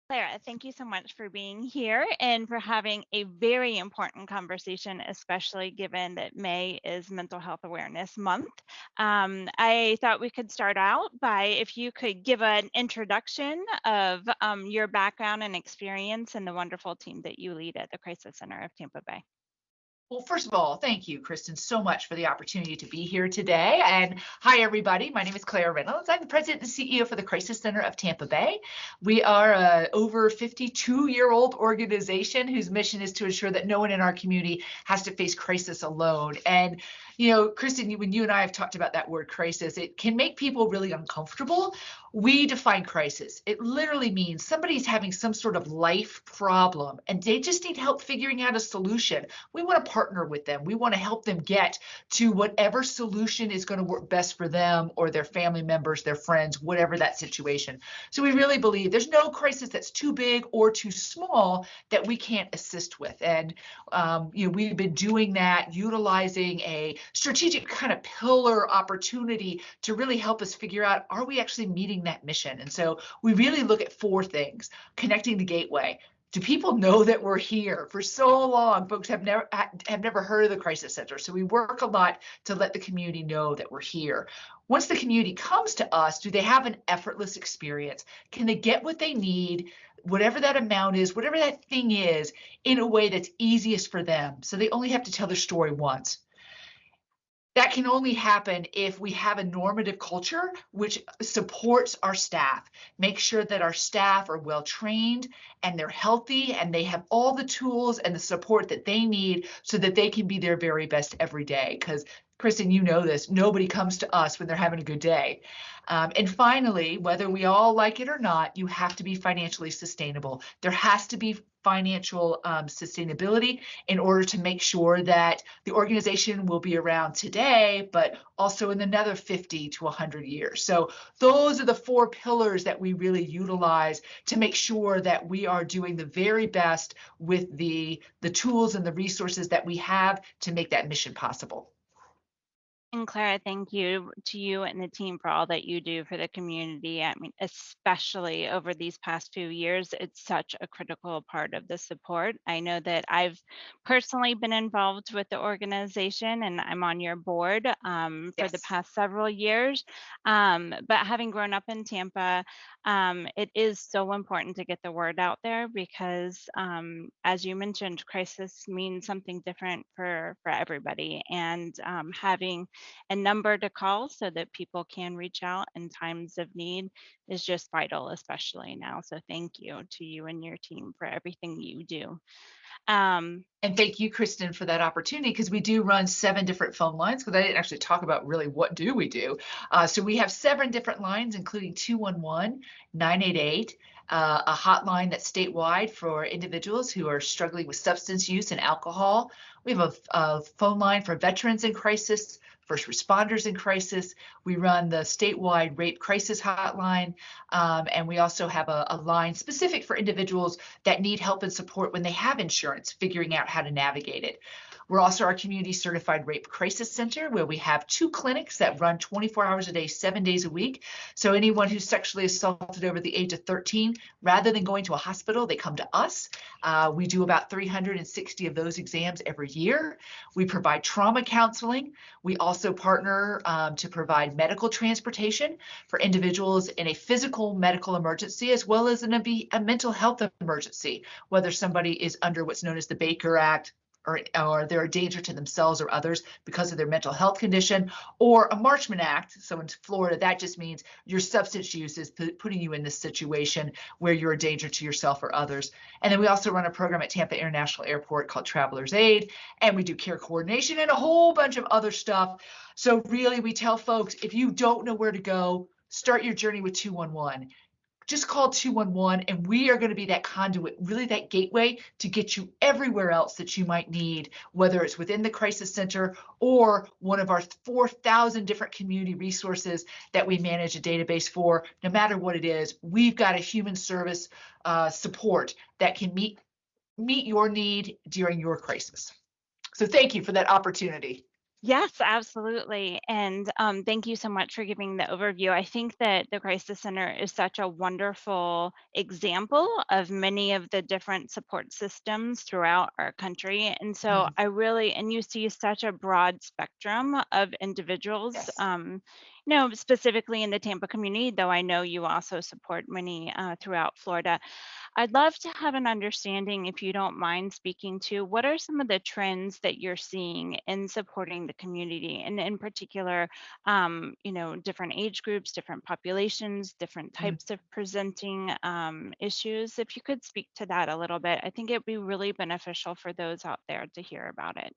Clara, thank you so much for being here and for having a very important conversation, especially given that May is Mental Health Awareness Month. I thought we could start out by if you could give an introduction of your background and experience and the wonderful team that you lead at the Crisis Center of Tampa Bay. Well, first of all, thank you, Kristin, so much for the opportunity to be here today. And hi, everybody. My name is Clara Reynolds. I'm the president and CEO for the Crisis Center of Tampa Bay. We are an over 52-year-old organization whose mission is to ensure that no one in our community has to face crisis alone. And Kristin, when you and I have talked about that word crisis, it can make people really uncomfortable. We define crisis. It literally means somebody's having some sort of life problem and they just need help figuring out a solution. We want to partner with them. We want to help them get to whatever solution is going to work best for them or their family members, their friends, whatever that situation. So we really believe there's no crisis that's too big or too small that we can't assist with. And we've been doing that, utilizing a strategic kind of pillar opportunity to really help us figure out, are we actually meeting that mission? And so we really look at four things: connecting the gateway. Do people know that we're here? For so long, folks have never heard of the Crisis Center. So we work a lot to let the community know that we're here. Once the community comes to us, do they have an effortless experience? Can they get what they need, whatever that amount is, whatever that thing is, in a way that's easiest for them? So they only have to tell their story once. That can only happen if we have a normative culture which supports our staff. Make sure that our staff are well trained and they're healthy and they have all the tools and the support that they need so that they can be their very best every day. Because Kristin, you know this, nobody comes to us when they're having a good day. And finally, whether we all like it or not, you have to be financially sustainable. There has to be financial sustainability in order to make sure that the organization will be around today, but also in another 50 to 100 years. So those are the four pillars that we really utilize to make sure that we are doing the very best with the tools and the resources that we have to make that mission possible. And Clara, thank you to you and the team for all that you do for the community. I mean, especially over these past few years, it's such a critical part of the support. I know that I've personally been involved with the organization and I'm on your board for the Yes. past several years. But having grown up in Tampa, it is so important to get the word out there because, as you mentioned, crisis means something different for everybody. And having a number to call so that people can reach out in times of need is just vital, especially now. So thank you to you and your team for everything you do. And thank you, Kristin, for that opportunity, because we do run 7 different phone lines, because I didn't actually talk about really what do we do. So we have 7 different lines, including 211, 988, a hotline that's statewide for individuals who are struggling with substance use and alcohol. We have a phone line for veterans in crisis, first responders in crisis. We run the statewide rape crisis hotline, and we also have a line specific for individuals that need help and support when they have insurance, figuring out how to navigate it. We're also our community certified rape crisis center, where we have 2 clinics that run 24 hours a day, 7 days a week. So anyone who's sexually assaulted over the age of 13, rather than going to a hospital, they come to us. We do about 360 of those exams every year. We provide trauma counseling. We also partner to provide medical transportation for individuals in a physical medical emergency, as well as in a mental health emergency, whether somebody is under what's known as the Baker Act, or they're a danger to themselves or others because of their mental health condition, or a Marchman Act. So in Florida, that just means your substance use is putting you in this situation where you're a danger to yourself or others. And then we also run a program at Tampa International Airport called Traveler's Aid, and we do care coordination and a whole bunch of other stuff. So really, we tell folks, if you don't know where to go, start your journey with 211. Just call 211 and we are going to be that conduit, really that gateway to get you everywhere else that you might need, whether it's within the crisis center or one of our 4,000 different community resources that we manage a database for. No matter what it is, we've got a human service support that can meet your need during your crisis. So thank you for that opportunity. Yes, absolutely. And thank you so much for giving the overview. I think that the Crisis Center is such a wonderful example of many of the different support systems throughout our country. And so Mhm. I really, and you see such a broad spectrum of individuals, Yes. specifically in the Tampa community, though I know you also support many throughout Florida. I'd love to have an understanding, if you don't mind speaking to, what are some of the trends that you're seeing in supporting the community, and in particular, different age groups, different populations, different Mm. types of presenting issues. If you could speak to that a little bit, I think it'd be really beneficial for those out there to hear about it.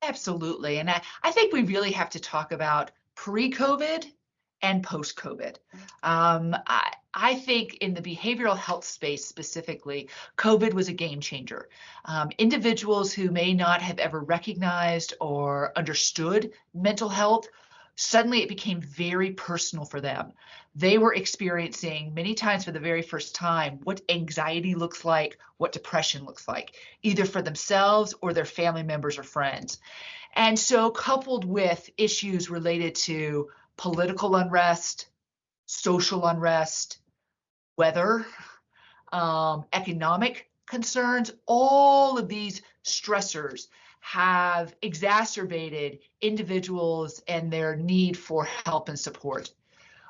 Absolutely. And I think we really have to talk about pre-COVID and post-COVID. I think in the behavioral health space specifically, COVID was a game changer. Individuals who may not have ever recognized or understood mental health, suddenly it became very personal for them. They were experiencing, many times for the very first time, what anxiety looks like, what depression looks like, either for themselves or their family members or friends. And so, coupled with issues related to political unrest, social unrest, weather, economic concerns, all of these stressors have exacerbated individuals and their need for help and support.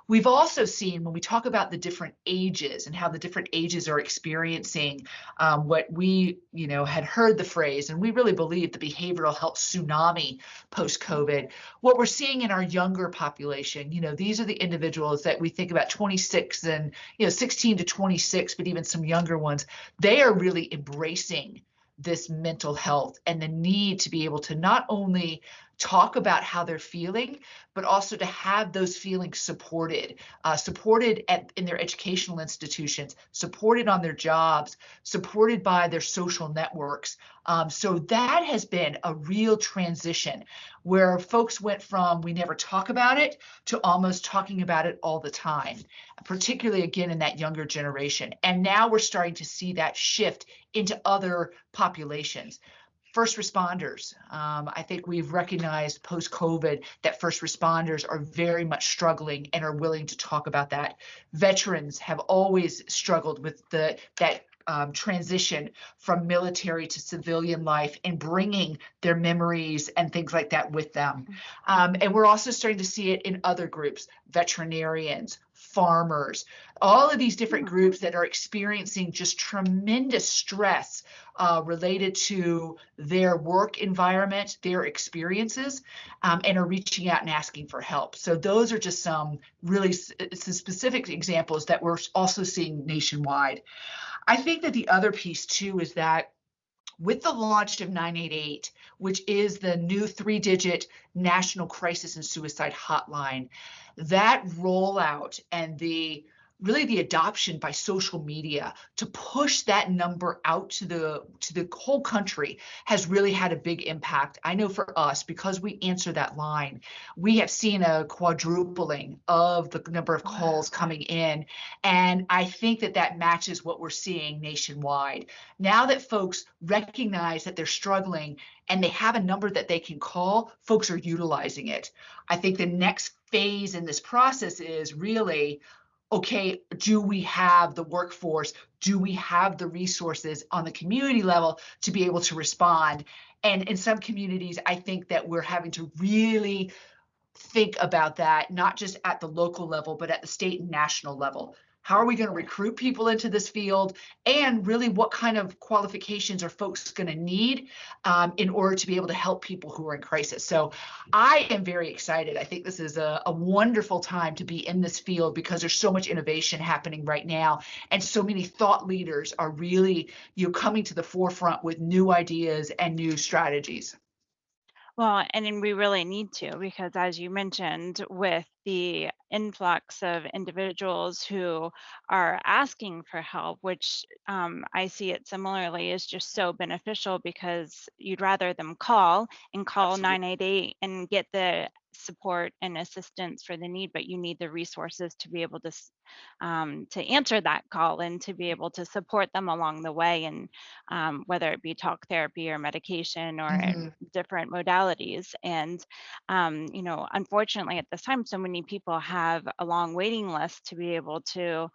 We've also seen when we talk about the different ages and how the different ages are experiencing what we, had heard the phrase, and we really believe the behavioral health tsunami post-COVID. What we're seeing in our younger population, these are the individuals that we think about 26 and 16 to 26, but even some younger ones. They are really embracing this mental health and the need to be able to not only talk about how they're feeling, but also to have those feelings supported, supported in their educational institutions, supported on their jobs, supported by their social networks. So that has been a real transition where folks went from we never talk about it to almost talking about it all the time, particularly again in that younger generation. And now we're starting to see that shift into other populations. First responders. I think we've recognized post-COVID that first responders are very much struggling and are willing to talk about that. Veterans have always struggled with that transition from military to civilian life and bringing their memories and things like that with them. And we're also starting to see it in other groups, veterinarians, farmers, all of these different Mhm. groups that are experiencing just tremendous stress related to their work environment, their experiences, and are reaching out and asking for help. So those are just some really some specific examples that we're also seeing nationwide. I think that the other piece too is that with the launch of 988, which is the new 3-digit national crisis and suicide hotline, that rollout and the adoption by social media to push that number out to the whole country has really had a big impact. I know for us, because we answer that line, we have seen a quadrupling of the number of calls Wow. coming in, and I think that that matches what we're seeing nationwide. Now that folks recognize that they're struggling and they have a number that they can call, folks are utilizing it. I think the next phase in this process is really, okay, do we have the workforce? Do we have the resources on the community level to be able to respond? And in some communities, I think that we're having to really think about that, not just at the local level, but at the state and national level. How are we going to recruit people into this field? And really, what kind of qualifications are folks going to need in order to be able to help people who are in crisis? So I am very excited. I think this is a wonderful time to be in this field because there's so much innovation happening right now. And so many thought leaders are really coming to the forefront with new ideas and new strategies. Well, and then we really need to, because as you mentioned, with the influx of individuals who are asking for help, which I see it similarly, is just so beneficial because you'd rather them call and call Absolutely. 988 and get the support and assistance for the need, but you need the resources to be able to answer that call and to be able to support them along the way, and whether it be talk therapy or medication or Mhm. different modalities. And unfortunately, at this time, so many people have a long waiting list to be able to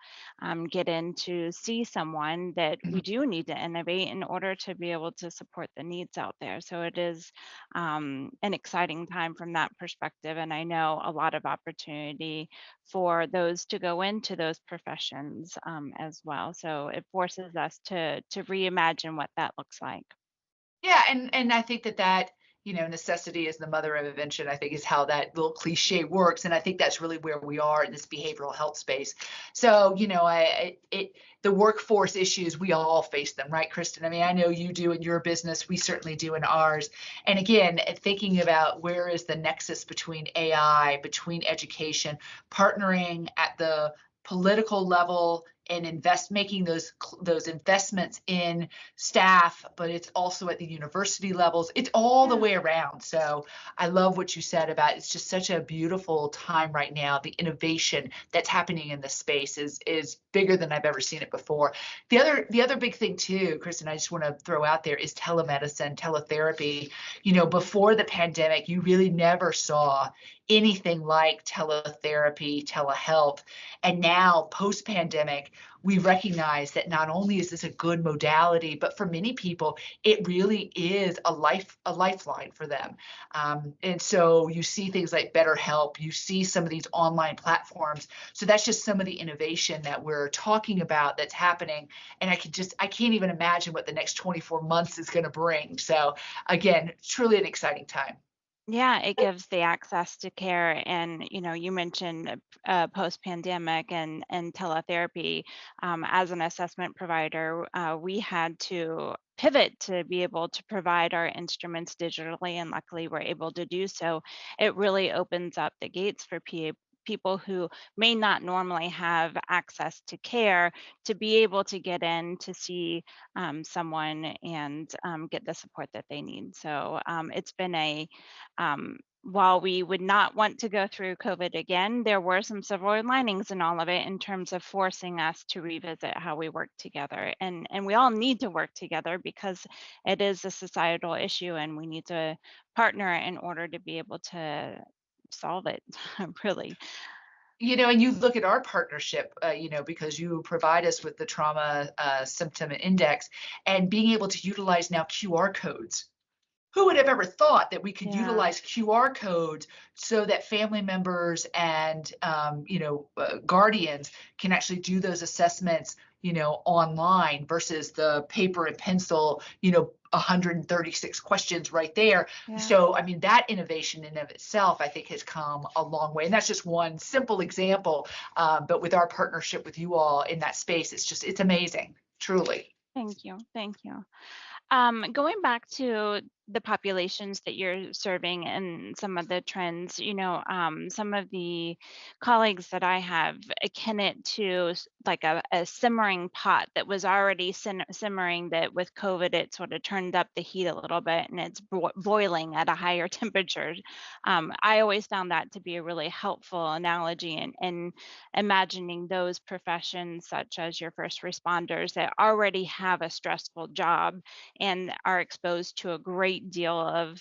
get in to see someone, that we Mhm. do need to innovate in order to be able to support the needs out there. So it is an exciting time from that perspective. And I know a lot of opportunity for those to go into those professions as well. So it forces us to reimagine what that looks like. Yeah, and I think that, necessity is the mother of invention, I think is how that little cliche works, and I think that's really where we are in this behavioral health space. So, the workforce issues, we all face them, right, Kristen? I mean, I know you do in your business, we certainly do in ours. And again, thinking about where is the nexus between AI, between education, partnering at the political level and making those investments in staff, but it's also at the university levels. It's all the Yeah. way around. So I love what you said about it's just such a beautiful time right now. The innovation that's happening in this space is bigger than I've ever seen it before. The other big thing too, Kristen, I just want to throw out there is telemedicine, teletherapy. Before the pandemic, you really never saw anything like teletherapy, telehealth. And now post pandemic, we recognize that not only is this a good modality, but for many people, it really is a lifeline for them. And so you see things like BetterHelp, you see some of these online platforms. So that's just some of the innovation that we're talking about that's happening. And I can't even imagine what the next 24 months is going to bring. So again, truly an exciting time. Yeah, it gives the access to care. And you mentioned post pandemic and teletherapy. As an assessment provider, we had to pivot to be able to provide our instruments digitally, and luckily we're able to do so. It really opens up the gates for people who may not normally have access to care, to be able to get in to see someone and get the support that they need. So it's been while we would not want to go through COVID again, there were some silver linings in all of it, in terms of forcing us to revisit how we work together. And we all need to work together because it is a societal issue, and we need to partner in order to be able to solve it, really. And you look at our partnership, because you provide us with the trauma symptom index and being able to utilize now QR codes. Who would have ever thought that we could Yeah. utilize QR codes so that family members and guardians can actually do those assessments, online versus the paper and pencil, 136 questions right there. Yeah. So, I mean, that innovation in of itself, I think, has come a long way. And that's just one simple example. But with our partnership with you all in that space, it's amazing, truly. Thank you. Thank you. Going back to the populations that you're serving and some of the trends, some of the colleagues that I have akin it to like a simmering pot that was already simmering, that with COVID, it sort of turned up the heat a little bit and it's boiling at a higher temperature. I always found that to be a really helpful analogy in imagining those professions, such as your first responders, that already have a stressful job and are exposed to a great deal of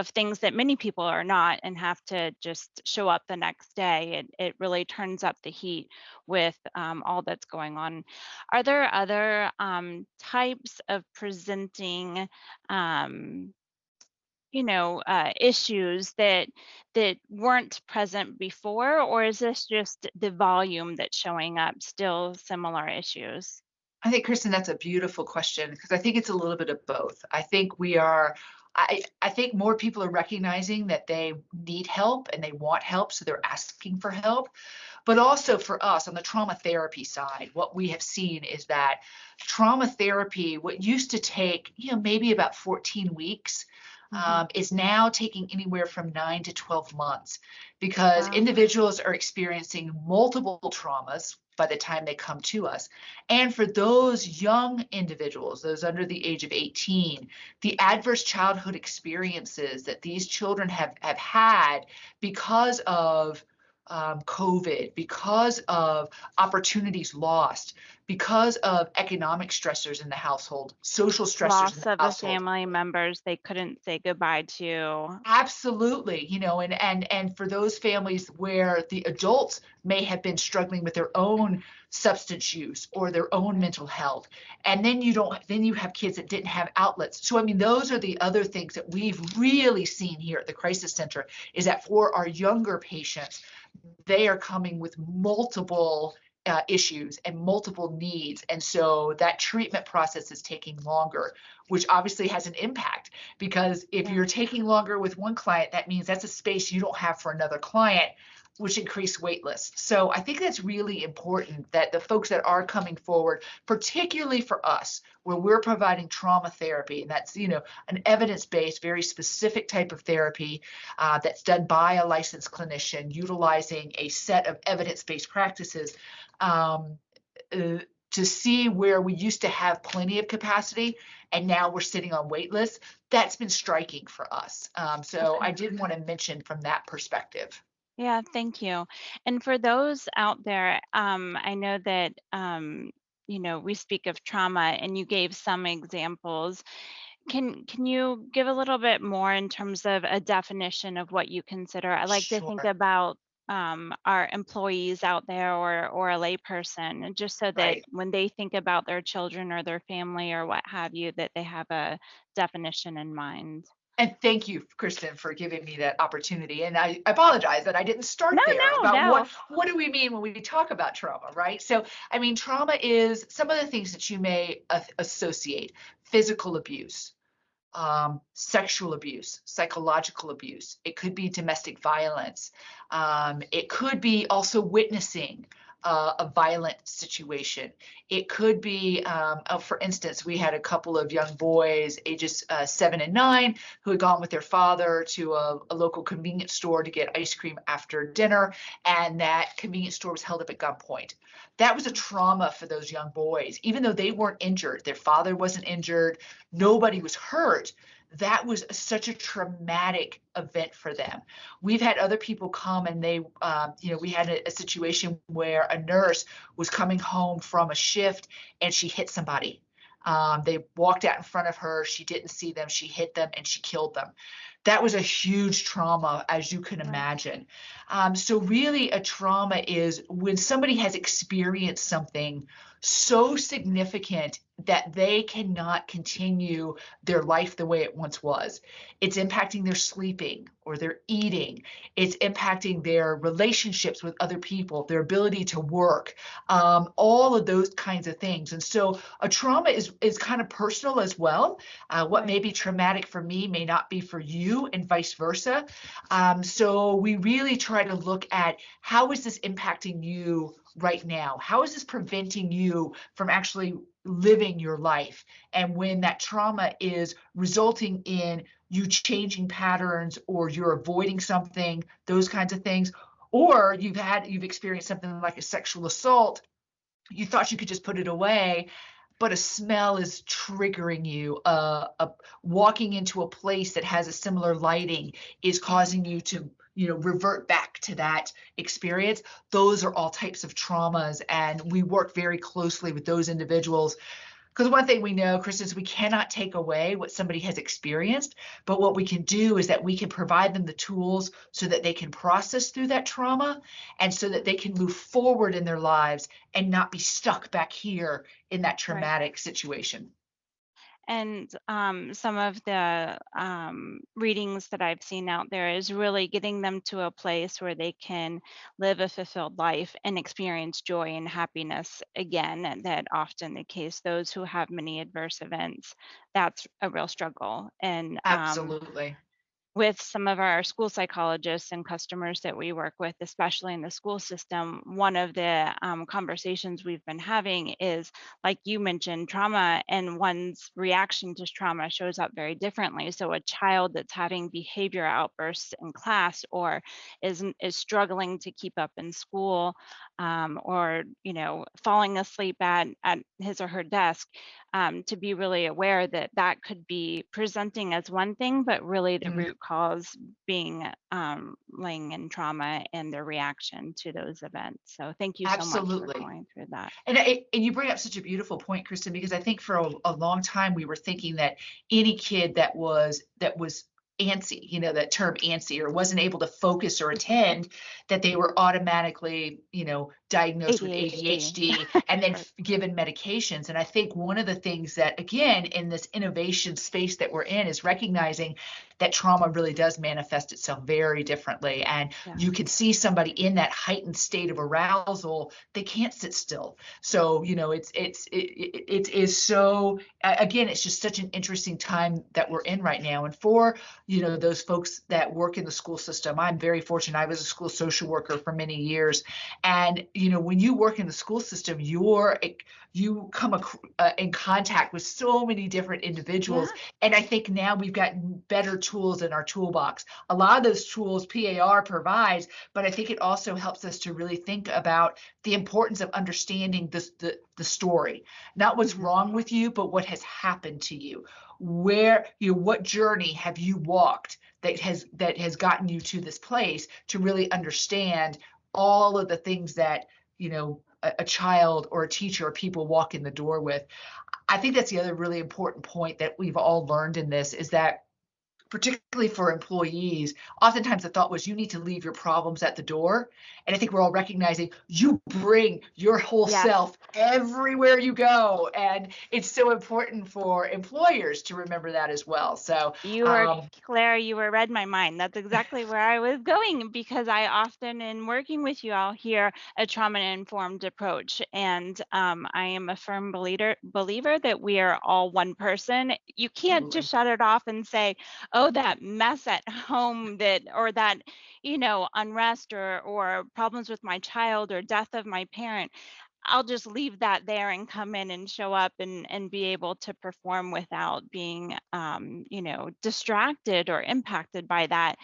things that many people are not, and have to just show up the next day. It really turns up the heat with all that's going on. Are there other types of presenting issues that weren't present before, or is this just the volume that's showing up, still similar issues? I think, Kristen, that's a beautiful question because I think it's a little bit of both. I think we are, I think more people are recognizing that they need help and they want help, so they're asking for help. But also for us on the trauma therapy side, what we have seen is that trauma therapy, what used to take, maybe about 14 weeks, Hmm. is now taking anywhere from 9 to 12 months because Wow. individuals are experiencing multiple traumas. by the time they come to us. And for those young individuals, those under the age of 18, the adverse childhood experiences that these children have had because of COVID, because of opportunities lost, because of economic stressors in the household, social stressors in Loss the of the household. family members they couldn't say goodbye to. Absolutely, and for those families where the adults may have been struggling with their own substance use or their own Right. mental health, and then you have kids that didn't have outlets. So, I mean, those are the other things that we've really seen here at the crisis center, is that for our younger patients, they are coming with multiple issues and multiple needs. And so that treatment process is taking longer, which obviously has an impact, because if Yeah. you're taking longer with one client, that means that's a space you don't have for another client, which increase wait lists. So I think that's really important that the folks that are coming forward, particularly for us, where we're providing trauma therapy, and that's, an evidence-based, very specific type of therapy that's done by a licensed clinician utilizing a set of evidence-based practices, um, to see where we used to have plenty of capacity and now we're sitting on wait lists, that's been striking for us. So I Okay. did want to mention from that perspective. Yeah, thank you. And for those out there, I know that we speak of trauma and you gave some examples. Can you give a little bit more in terms of a definition of what you consider? I like to think Sure. about our employees out there or a layperson, and just so that Right. when they think about their children or their family or what have you, that they have a definition in mind. And thank you, Kristen, for giving me that opportunity. And I apologize that I didn't No, start there no, about what no. what do we mean when we talk about trauma, right? So, I mean, trauma is some of the things that you may associate: physical abuse, sexual abuse, psychological abuse. It could be domestic violence. It could be also witnessing a violent situation. It could be, for instance, we had a couple of young boys, ages 7 and 9, who had gone with their father to a local convenience store to get ice cream after dinner, and that convenience store was held up at gunpoint. That was a trauma for those young boys, even though they weren't injured. Their father wasn't injured, nobody was hurt. That was such a traumatic event for them. We've had other people come and we had a situation where a nurse was coming home from a shift and she hit somebody. They walked out in front of her. She didn't see them. She hit them and she killed them. That was a huge trauma, as you can Right, imagine. So, really, a trauma is when somebody has experienced something so significant that they cannot continue their life the way it once was. It's impacting their sleeping or their eating. It's impacting their relationships with other people, their ability to work, all of those kinds of things. And so a trauma is kind of personal as well. What may right, be traumatic for me may not be for you, and vice versa. So we really try to look at, how is this impacting you right now? How is this preventing you from actually living your life? And when that trauma is resulting in you changing patterns, or you're avoiding something, those kinds of things, or you've experienced something like a sexual assault, you thought you could just put it away, but a smell is triggering you. Walking into a place that has a similar lighting is causing you to, revert back to that experience. Those are all types of traumas, and we work very closely with those individuals, because one thing we know, Kristen, is we cannot take away what somebody has experienced, but what we can do is that we can provide them the tools so that they can process through that trauma, and so that they can move forward in their lives and not be stuck back here in that right. traumatic situation. And some of the readings that I've seen out there is really getting them to a place where they can live a fulfilled life and experience joy and happiness again. And that often the case, those who have many adverse events, that's a real struggle. And Absolutely. with some of our school psychologists and customers that we work with, especially in the school system, one of the conversations we've been having is, like you mentioned, trauma and one's reaction to trauma shows up very differently. So a child that's having behavior outbursts in class or is struggling to keep up in school, or falling asleep at his or her desk, to be really aware that that could be presenting as one thing, but really the Mm, root cause being laying in trauma and their reaction to those events. So thank you so much for absolutely. going through that. And you bring up such a beautiful point, Kristen, because I think for a long time we were thinking that any kid that was antsy, that term antsy, or wasn't able to focus or attend, that they were automatically, diagnosed with ADHD. ADHD and then Right. given medications. And I think one of the things that, again, in this innovation space that we're in, is recognizing that trauma really does manifest itself very differently. And Yeah. you can see somebody in that heightened state of arousal, they can't sit still. So, it is so, again, it's just such an interesting time that we're in right now. And for, those folks that work in the school system, I'm very fortunate. I was a school social worker for many years. And, when you work in the school system, you come in contact with so many different Yeah. individuals. And I think now we've got better tools in our toolbox. A lot of those tools PAR provides, but I think it also helps us to really think about the importance of understanding the story, not what's Hmm. wrong with you, but what has happened to you. What journey have you walked that has gotten you to this place, to really understand all of the things that, a child or a teacher or people walk in the door with. I think that's the other really important point that we've all learned in this, is that particularly for employees, oftentimes the thought was you need to leave your problems at the door. And I think we're all recognizing you bring your whole Yes. self everywhere you go. And it's so important for employers to remember that as well. So, You were Claire, you were read my mind. That's exactly where I was going, because I often, in working with you, I'll hear a trauma-informed approach. And I am a firm believer that we are all one person. You can't absolutely. just shut it off and say, oh, that mess at home, that, or that, unrest, or problems with my child, or death of my parent. I'll just leave that there and come in and show up and be able to perform without being, distracted or impacted by that.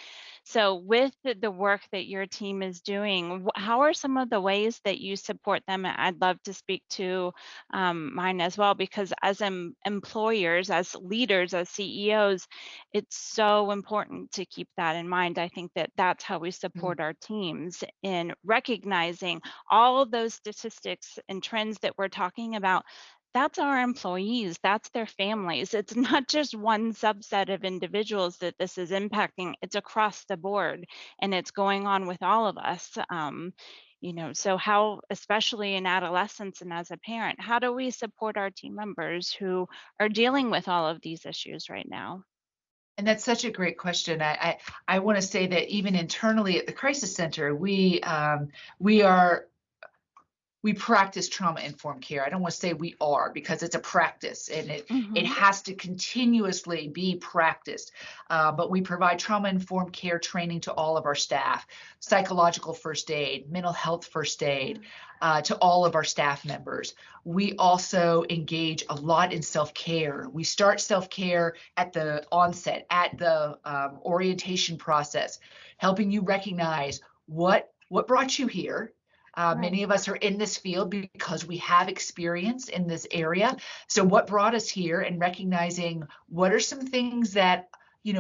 So, with the work that your team is doing, how are some of the ways that you support them? I'd love to speak to mine as well, because as employers, as leaders, as CEOs, it's so important to keep that in mind. I think that that's how we Mm. support our teams in recognizing all of those statistics and trends that we're talking about. That's our employees, that's their families. It's not just one subset of individuals that this is impacting, it's across the board, and it's going on with all of us. So how, especially in adolescence and as a parent, how do we support our team members who are dealing with all of these issues right now? And that's such a great question. I want to say that even internally at the Crisis Center, we practice trauma informed care. I don't want to say we are, because it's a practice, and it Hmm. has to continuously be practiced. But we provide trauma informed care training to all of our staff, psychological first aid, mental health first aid, to all of our staff members. We also engage a lot in self care. We start self care at the onset, at the orientation process, helping you recognize what brought you here. Right. Many of us are in this field because we have experience in this area. So, what brought us here, and recognizing what are some things that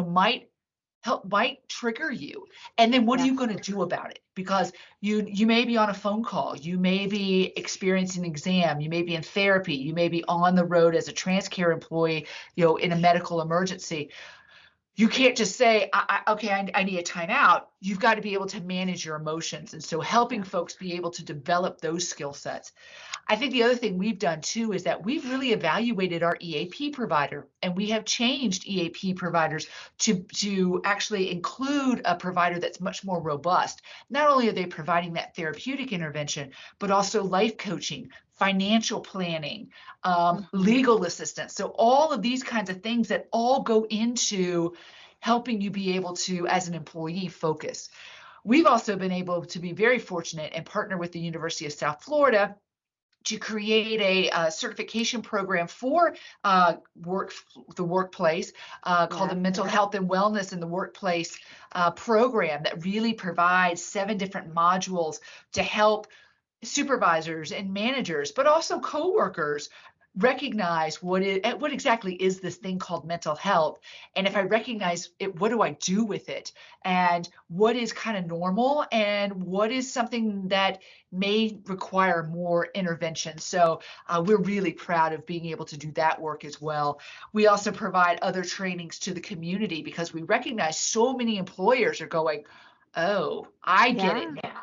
might trigger you, and then what are you Yes. going to do about it? Because you may be on a phone call, you may be experiencing an exam, you may be in therapy, you may be on the road as a transcare employee, in a medical emergency. You can't just say, okay, I need a timeout. You've got to be able to manage your emotions. And so helping Yeah. folks be able to develop those skill sets. I think the other thing we've done too is that we've really evaluated our EAP provider, and we have changed EAP providers to actually include a provider that's much more robust. Not only are they providing that therapeutic intervention, but also life coaching, financial planning, Hmm. legal assistance. So all of these kinds of things that all go into helping you be able to, as an employee, focus. We've also been able to be very fortunate and partner with the University of South Florida to create a certification program for the workplace called the Yeah. Mental Health and Wellness in the Workplace program that really provides 7 different modules to help supervisors and managers, but also coworkers recognize what exactly is this thing called mental health, and if I recognize it, what do I do with it, and what is kind of normal and what is something that may require more intervention. So we're really proud of being able to do that work as well. We also provide other trainings to the community because we recognize so many employers are going, oh, I get it Yeah. now.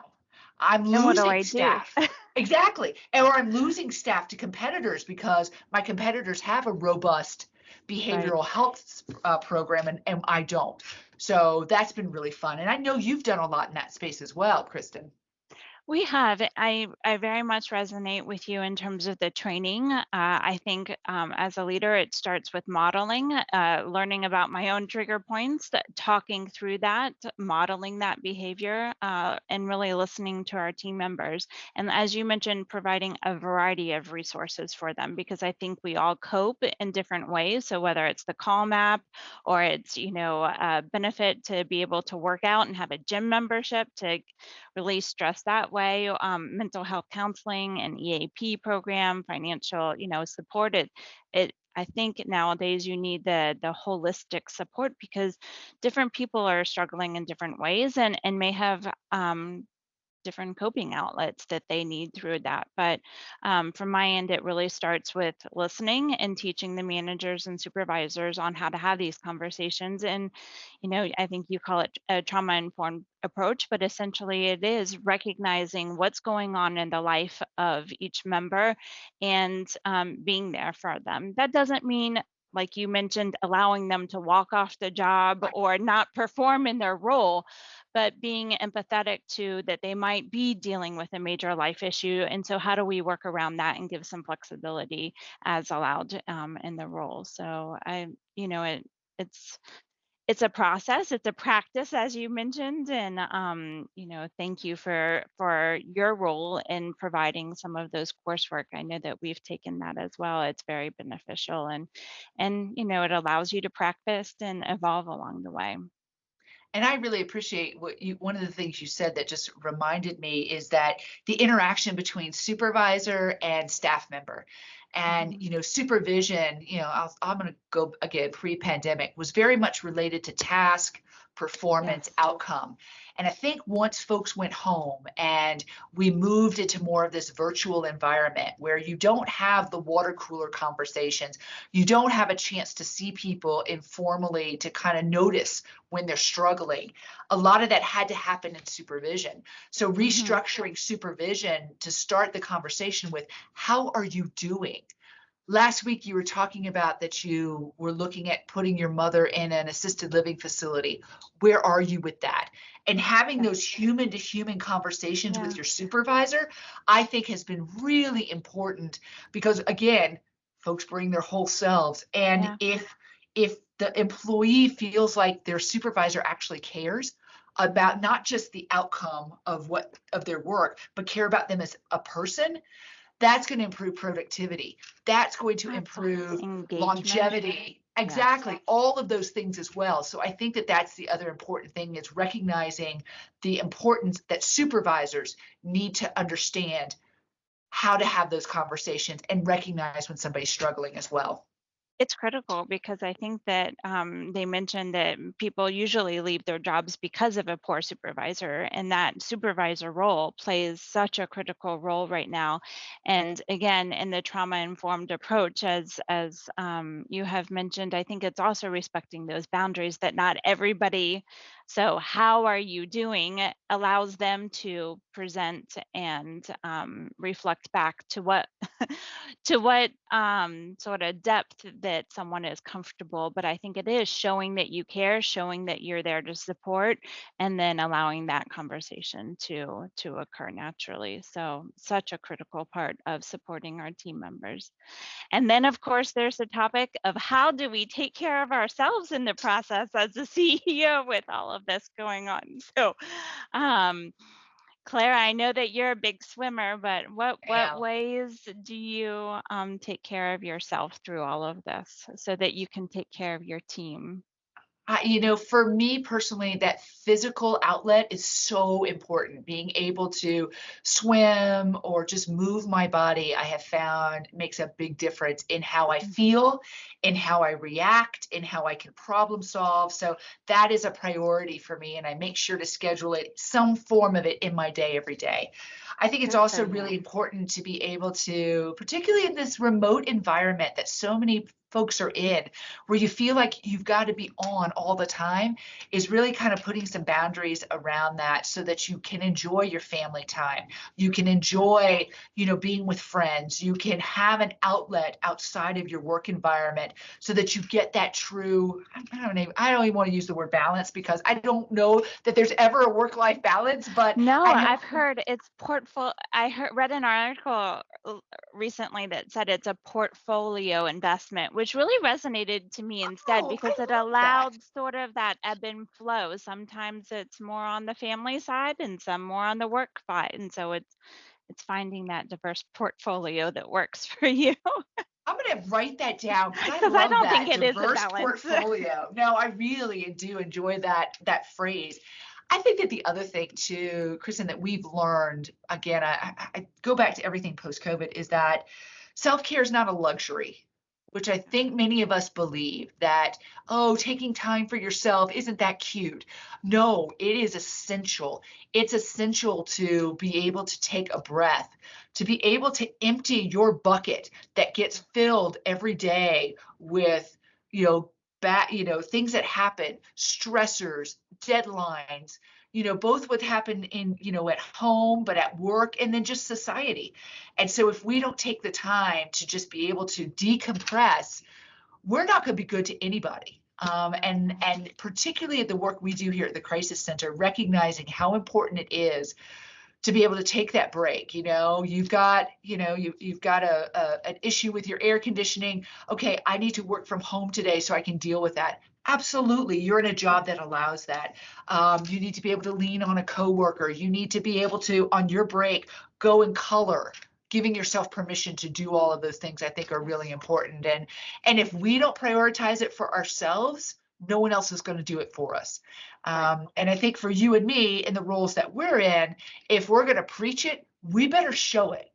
I'm And what do losing I do? staff. Exactly. Or I'm losing staff to competitors because my competitors have a robust Right. behavioral health program and I don't. So that's been really fun. And I know you've done a lot in that space as well, Kristen. We have. I very much resonate with you in terms of the training. I think as a leader, it starts with modeling, learning about my own trigger points, talking through that, modeling that behavior, and really listening to our team members. And as you mentioned, providing a variety of resources for them because I think we all cope in different ways. So whether it's the Calm app or it's a benefit to be able to work out and have a gym membership to release stress that way. Mental health counseling and EAP program, financial, support. I think nowadays you need the holistic support because different people are struggling in different ways and may have different coping outlets that they need through that. But from my end, it really starts with listening and teaching the managers and supervisors on how to have these conversations. And, I think you call it a trauma informed approach, but essentially it is recognizing what's going on in the life of each member and being there for them. That doesn't mean like you mentioned, allowing them to walk off the job or not perform in their role, but being empathetic to that they might be dealing with a major life issue. And so, how do we work around that and give some flexibility as allowed in the role? So, it's it's a process, it's a practice, as you mentioned, and thank you for your role in providing some of those coursework. I know that we've taken that as well. It's very beneficial, and it allows you to practice and evolve along the way. And I really appreciate one of the things you said that just reminded me is that the interaction between supervisor and staff member. And, Mhm. supervision, I'm going to go again, pre-pandemic was very much related to task, performance, Yes. outcome. And I think once folks went home and we moved into more of this virtual environment where you don't have the water cooler conversations, you don't have a chance to see people informally to kind of notice when they're struggling. A lot of that had to happen in supervision. So Mhm. restructuring supervision to start the conversation with, how are you doing? Last week you were talking about that you were looking at putting your mother in an assisted living facility. Where are you with that? And having Yeah. those human to human conversations with Yeah. your supervisor, I think has been really important because again, folks bring their whole selves. And Yeah. if the employee feels like their supervisor actually cares about not just the outcome of their work, but care about them as a person, that's going to improve productivity. That's going to Absolutely. improve Engagement. longevity. Yes. Exactly. All of those things as well. So I think that that's the other important thing is recognizing the importance that supervisors need to understand how to have those conversations and recognize when somebody's struggling as well. It's critical because I think that they mentioned that people usually leave their jobs because of a poor supervisor, and that supervisor role plays such a critical role right now. And again, in the trauma-informed approach, as you have mentioned, I think it's also respecting those boundaries that not everybody. So, how are you doing? Allows them to present and reflect back to what to what sort of depth that someone is comfortable, but I think it is showing that you care, showing that you're there to support, and then allowing that conversation to occur naturally. So, such a critical part of supporting our team members. And then, of course, there's the topic of how do we take care of ourselves in the process as a CEO with all of this going on. So, um, Clara, I know that you're a big swimmer, but what Yeah. ways do you take care of yourself through all of this so that you can take care of your team? For me personally, that physical outlet is so important. Being able to swim or just move my body, I have found makes a big difference in how I Mhm. feel, in how I react, in how I can problem solve. So that is a priority for me, and I make sure to schedule it, some form of it in my day every day. I think it's Good for also you. really important to be able to, particularly in this remote environment that so many folks are in, where you feel like you've got to be on all the time, is really kind of putting some boundaries around that so that you can enjoy your family time. You can enjoy, being with friends. You can have an outlet outside of your work environment so that you get that true, I don't even want to use the word balance because I don't know that there's ever a work-life balance, but No, I know. I've heard it's read an article recently that said it's a portfolio investment, which really resonated to me instead Oh, I because it love that. allowed sort of that ebb and flow. Sometimes it's more on the family side and some more on the work side. And so it's finding that diverse portfolio that works for you. I'm gonna write that down because I Because I love don't think that it is a diverse balance. portfolio. No, I really do enjoy that phrase. I think that the other thing too, Kristen, that we've learned, again, I go back to everything post-COVID, is that self-care is not a luxury, which I think many of us believe that, oh, taking time for yourself isn't that cute. No, it is essential. It's essential to be able to take a breath, to be able to empty your bucket that gets filled every day with, you know, things that happen, stressors, deadlines, both what happen in, at home, but at work, and then just society. And so if we don't take the time to just be able to decompress, we're not going to be good to anybody. And particularly at the work we do here at the Crisis Center, recognizing how important it is to be able to take that break. You've got an issue with your air conditioning. Okay, I need to work from home today so I can deal with that. Absolutely, you're in a job that allows that. You need to be able to lean on a coworker. You need to be able to, on your break, go and color. Giving yourself permission to do all of those things, I think, are really Yes. important. And if we don't prioritize it for ourselves, no one else is going to do it for us. Right. And I think for you and me, in the roles that we're in, if we're going to preach it, we better show it.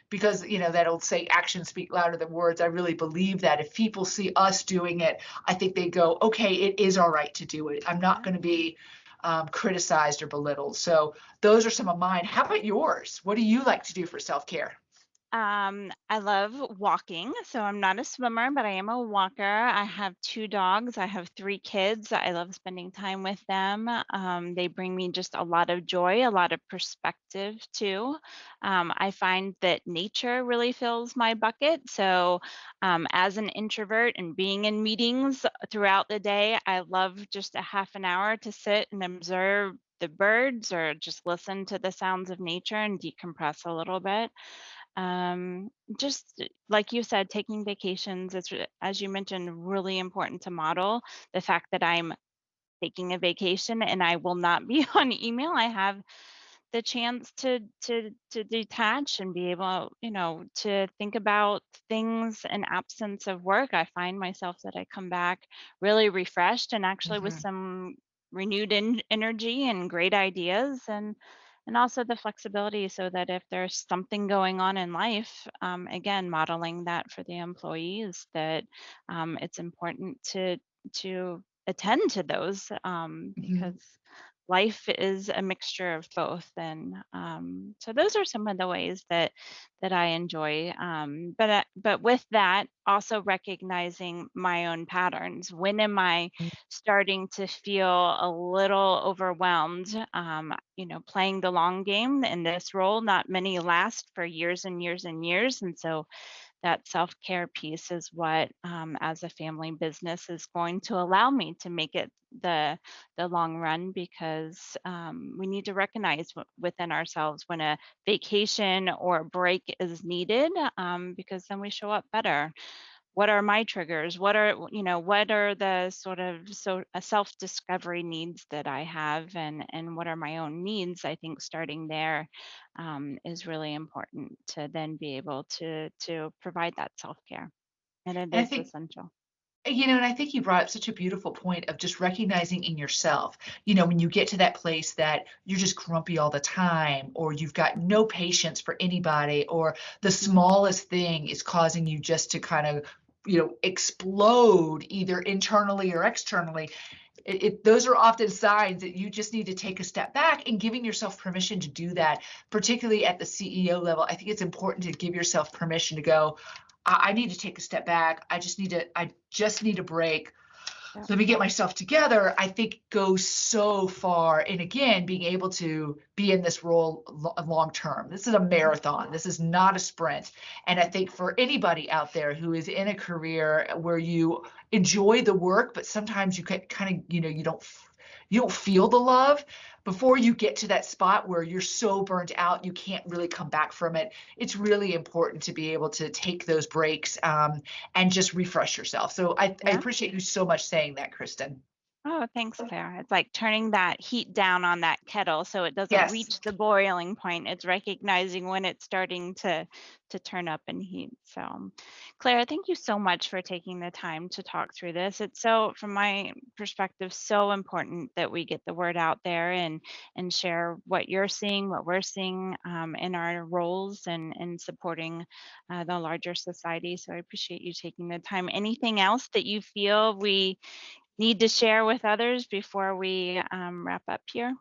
Because, that old say, actions speak louder than words. I really believe that if people see us doing it, I think they go, okay, it is all right to do it. I'm not Yeah. going to be criticized or belittled. So those are some of mine. How about yours? What do you like to do for self-care? I love walking, so I'm not a swimmer, but I am a walker. I have 2 dogs. I have 3 kids. I love spending time with them. They bring me just a lot of joy, a lot of perspective too. I find that nature really fills my bucket. So, as an introvert and being in meetings throughout the day, I love just a half an hour to sit and observe the birds or just listen to the sounds of nature and decompress a little bit. Just like you said, taking vacations is, as you mentioned, really important to model the fact that I'm taking a vacation and I will not be on email. I have the chance to detach and be able, to think about things in absence of work. I find myself that I come back really refreshed and actually with Mhm. some renewed energy and great ideas and also the flexibility so that if there's something going on in life, again, modeling that for the employees that it's important to attend to those Mhm. because life is a mixture of both and so those are some of the ways that I enjoy but with that also recognizing my own patterns. When am I starting to feel a little overwhelmed? Playing the long game in this role, not many last for years and years and years, and so that self-care piece is what, as a family business, is going to allow me to make it the long run, because we need to recognize within ourselves when a vacation or break is needed, because then we show up better. What are my triggers? What are the sort of self-discovery needs that I have, and what are my own needs? I think starting there is really important to then be able to provide that self-care, and it And I is think essential. And I think you brought up such a beautiful point of just recognizing in yourself, when you get to that place that you're just grumpy all the time, or you've got no patience for anybody, or the Mhm. smallest thing is causing you just to kind of, explode either internally or externally. Those are often signs that you just need to take a step back, and giving yourself permission to do that, particularly at the CEO level. I think it's important to give yourself permission to go, I need to take a step back. I just need a break. Yeah. Let me get myself together, I think goes so far. And again, being able to be in this role long term. This is a marathon. This is not a sprint. And I think for anybody out there who is in a career where you enjoy the work, but sometimes you kind of, you don't feel the love, before you get to that spot where you're so burnt out you can't really come back from it. It's really important to be able to take those breaks, and just refresh yourself. So I Yeah. appreciate you so much saying that, Kristen. Oh, thanks, Claire. It's like turning that heat down on that kettle so it doesn't Yes. reach the boiling point. It's recognizing when it's starting to turn up in heat. So, Claire, thank you so much for taking the time to talk through this. It's so, from my perspective, so important that we get the word out there and share what you're seeing, what we're seeing, in our roles, and supporting the larger society. So I appreciate you taking the time. Anything else that you feel we need to share with others before we wrap up here?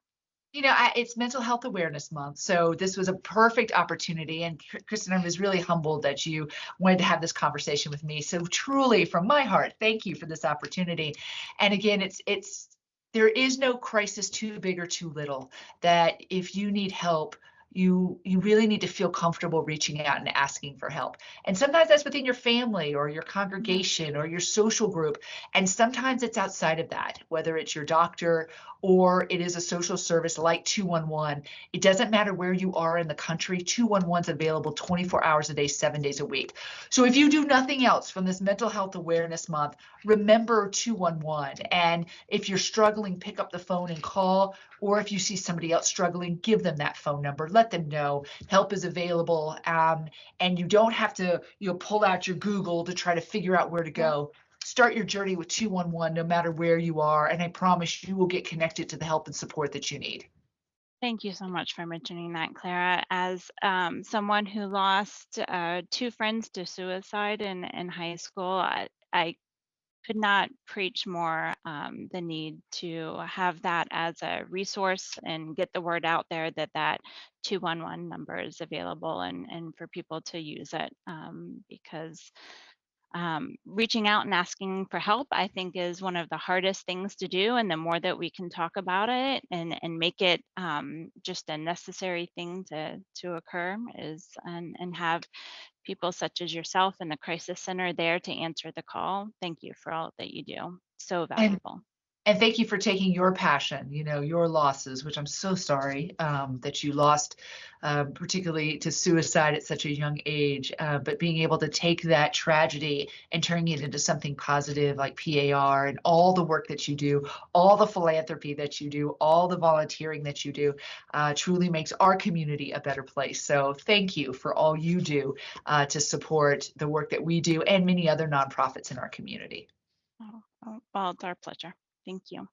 It's Mental Health Awareness Month, so this was a perfect opportunity. And Kristen, I was really humbled that you wanted to have this conversation with me. So truly, from my heart, thank you for this opportunity. And again, it's there is no crisis too big or too little. That if you need help, you really need to feel comfortable reaching out and asking for help. And sometimes that's within your family or your Yeah, congregation or your social group. And sometimes it's outside of that, whether it's your doctor or it is a social service like 211. It doesn't matter where you are in the country, 211 is available 24 hours a day, 7 days a week. So if you do nothing else from this Mental Health Awareness Month, remember 211. And if you're struggling, pick up the phone and call. Or if you see somebody else struggling, give them that phone number. Let them know help is available. And you don't have to pull out your Google to try to figure out where to yeah. go. Start your journey with 211 no matter where you are, and I promise you will get connected to the help and support that you need. Thank you so much for mentioning that, Clara. As someone who lost two friends to suicide in high school, I could not preach more the need to have that as a resource and get the word out there that that 211 number is available, and for people to use it, because reaching out and asking for help, I think, is one of the hardest things to do. And the more that we can talk about it and make it just a necessary thing to occur, is and have people such as yourself and the crisis center there to answer the call. Thank you for all that you do. So And valuable. And thank you for taking your passion, your losses, which I'm so sorry that you lost, particularly to suicide at such a young age. But being able to take that tragedy and turning it into something positive like PAR and all the work that you do, all the philanthropy that you do, all the volunteering that you do, truly makes our community a better place. So thank you for all you do to support the work that we do and many other nonprofits in our community. Oh, well, it's our pleasure. Thank you.